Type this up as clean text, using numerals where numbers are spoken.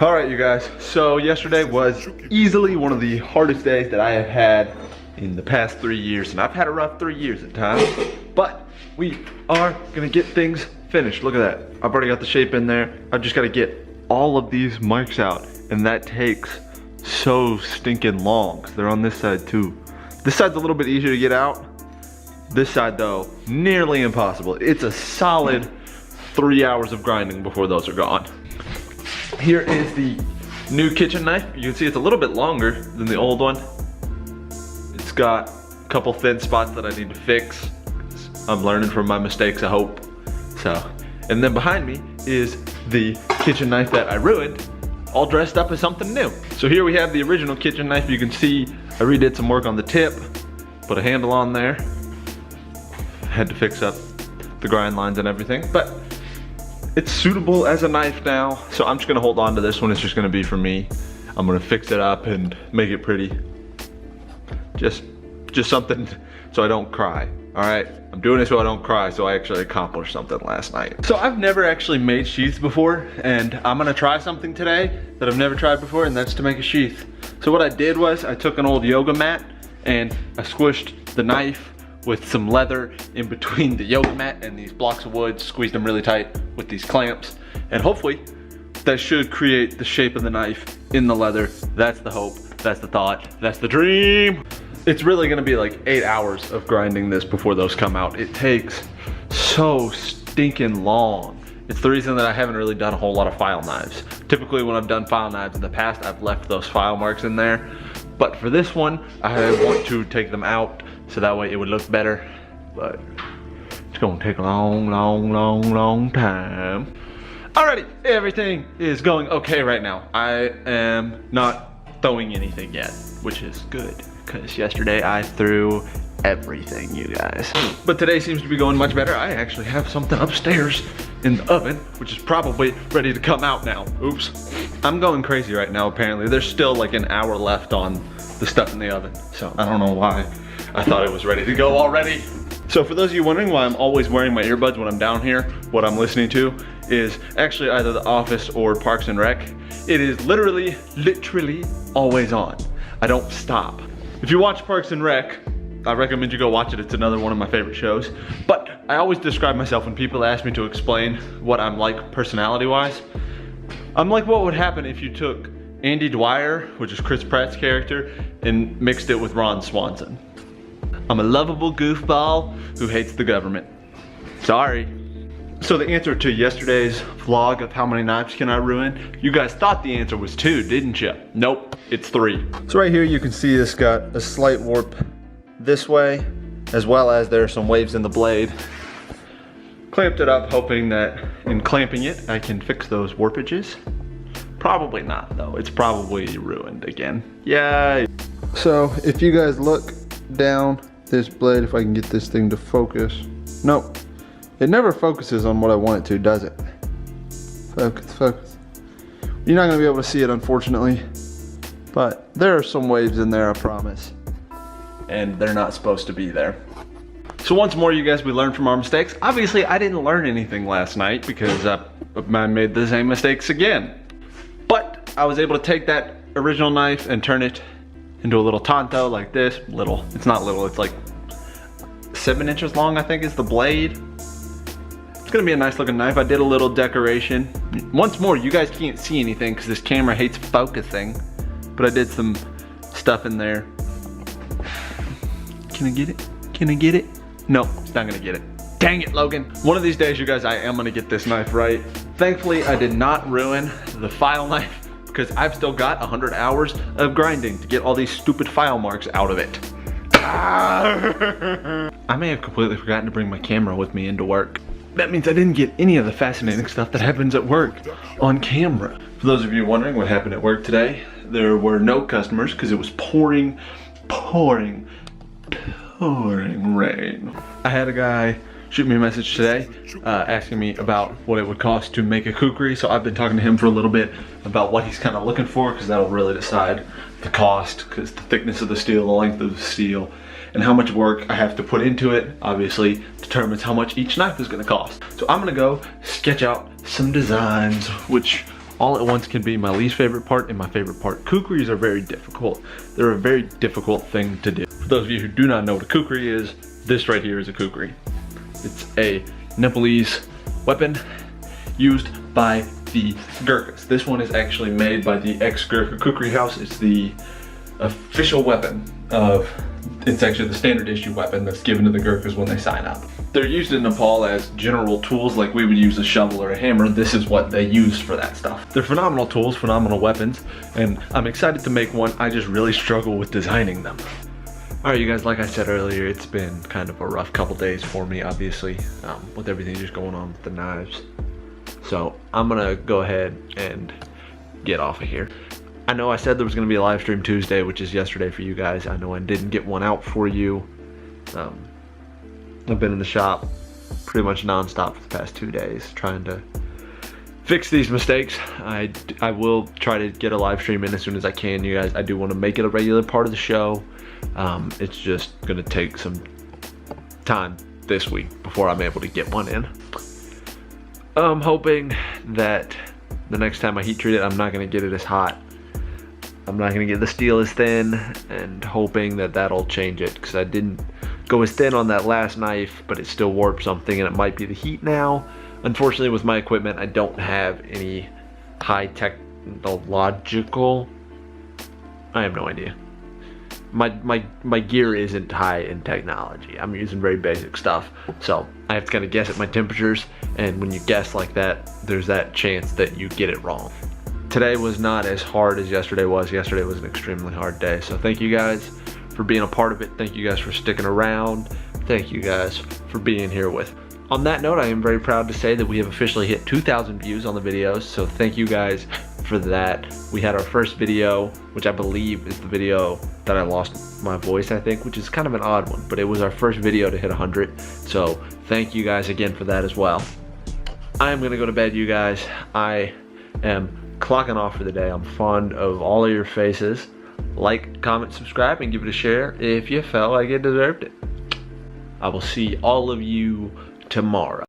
All right, you guys, so yesterday was easily one of the hardest days that I have had in the past 3 years, and I've had a rough 3 years at times, but we are gonna get things finished. Look at that. I've already got the shape in there. I've just gotta get all of these mics out, and that takes so stinking long, because they're on this side too. This side's a little bit easier to get out. This side though, nearly impossible. It's a solid 3 hours of grinding before those are gone. Here is the new kitchen knife. You can see it's a little bit longer than the old one. It's got a couple thin spots that I need to fix. I'm learning from my mistakes, I hope. So, and then behind me is the kitchen knife that I ruined, all dressed up as something new. So here we have the original kitchen knife. You can see I redid some work on the tip, put a handle on there. Had to fix up the grind lines and everything, but it's suitable as a knife now, so I'm just gonna hold on to this one. It's just gonna be for me. I'm gonna fix it up and make it pretty. Just something so I don't cry, all right? I'm doing it so I don't cry, so I actually accomplished something last night. So I've never actually made sheaths before, and I'm gonna try something today that I've never tried before, and that's to make a sheath. So what I did was I took an old yoga mat and I squished the knife with some leather in between the yoga mat and these blocks of wood, squeezed them really tight with these clamps, and hopefully that should create the shape of the knife in the leather. That's the hope, that's the thought, that's the dream. It's really gonna be like 8 hours of grinding this before those come out. It takes so stinking long. It's the reason that I haven't really done a whole lot of file knives. Typically when I've done file knives in the past, I've left those file marks in there. But for this one, I want to take them out so that way it would look better, but it's gonna take a long time. Alrighty, everything is going okay right now. I am not throwing anything yet, which is good, because yesterday I threw everything, you guys. But today seems to be going much better. I actually have something upstairs in the oven, which is probably ready to come out now. Oops. I'm going crazy right now, apparently. There's still like an hour left on the stuff in the oven, so I don't know why. I thought it was ready to go already. So for those of you wondering why I'm always wearing my earbuds when I'm down here, what I'm listening to is actually either The Office or Parks and Rec. It is literally always on. I don't stop. If you watch Parks and Rec, I recommend you go watch it. It's another one of my favorite shows. But I always describe myself when people ask me to explain what I'm like personality-wise. I'm like what would happen if you took Andy Dwyer, which is Chris Pratt's character, and mixed it with Ron Swanson. I'm a lovable goofball who hates the government. Sorry. So the answer to yesterday's vlog of how many knives can I ruin, you guys thought the answer was 2, didn't you? Nope, it's 3. So right here you can see this got a slight warp this way, as well as there are some waves in the blade. Clamped it up, hoping that in clamping it, I can fix those warpages. Probably not though, it's probably ruined again. Yay! So if you guys look down this blade, if I can get this thing to focus. Nope, it never focuses on what I want it to, does it? Focus, focus. You're not gonna be able to see it, unfortunately, but there are some waves in there, I promise. And they're not supposed to be there. So once more, you guys, we learned from our mistakes. Obviously, I didn't learn anything last night because I made the same mistakes again. But I was able to take that original knife and turn it into a little tanto like this. Little, it's not little, it's like 7 inches long, I think is the blade. It's gonna be a nice looking knife. I did a little decoration. Once more, you guys can't see anything because this camera hates focusing, but I did some stuff in there. Can I get it? Can I get it? No, it's not gonna get it. Dang it, Logan. One of these days, you guys, I am gonna get this knife right. Thankfully, I did not ruin the file knife because I've still got 100 hours of grinding to get all these stupid file marks out of it. I may have completely forgotten to bring my camera with me into work. That means I didn't get any of the fascinating stuff that happens at work on camera. For those of you wondering what happened at work today, there were no customers because it was pouring rain. I had a guy shoot me a message today asking me about what it would cost to make a kukri, so I've been talking to him for a little bit about what he's kind of looking for, because that'll really decide the cost, because the thickness of the steel, the length of the steel, and how much work I have to put into it obviously determines how much each knife is going to cost. So I'm going to go sketch out some designs, which all at once can be my least favorite part and my favorite part. Kukris are very difficult. They're a very difficult thing to do. For those of you who do not know what a kukri is, this right here is a kukri. It's a Nepalese weapon used by the Gurkhas. This one is actually made by the ex-Gurkha Kukri House. It's the official weapon of, it's actually the standard issue weapon that's given to the Gurkhas when they sign up. They're used in Nepal as general tools, like we would use a shovel or a hammer. This is what they use for that stuff. They're phenomenal tools, phenomenal weapons, and I'm excited to make one. I just really struggle with designing them. All right, you guys, like I said earlier, it's been kind of a rough couple days for me, obviously, with everything just going on with the knives. So I'm gonna go ahead and get off of here. I know I said there was gonna be a live stream Tuesday, which is yesterday for you guys. I know I didn't get one out for you. I've been in the shop pretty much non-stop for the past 2 days trying to fix these mistakes. I will try to get a live stream in as soon as I can, you guys. I do want to make it a regular part of the show. It's just gonna take some time this week before I'm able to get one in. I'm hoping that the next time I heat treat it, I'm not gonna get it as hot. I'm not gonna get the steel as thin, and hoping that that'll change it, because I didn't go as thin on that last knife, but it still warped something, and it might be the heat now. Unfortunately, with my equipment, I don't have any high technological, I have no idea. My gear isn't high in technology. I'm using very basic stuff, so I have to kind of guess at my temperatures, and when you guess like that, there's that chance that you get it wrong. Today was not as hard as yesterday was. Yesterday was an extremely hard day, so thank you guys for being a part of it. Thank you guys for sticking around. Thank you guys for being here with me. On that note, I am very proud to say that we have officially hit 2,000 views on the videos, so thank you guys for that. We had our first video, which I believe is the video that I lost my voice, I think, which is kind of an odd one, but it was our first video to hit 100, so thank you guys again for that as well. I am gonna go to bed, you guys. I am clocking off for the day. I'm fond of all of your faces. Like, comment, subscribe, and give it a share if you felt like it deserved it. I will see all of you tomorrow.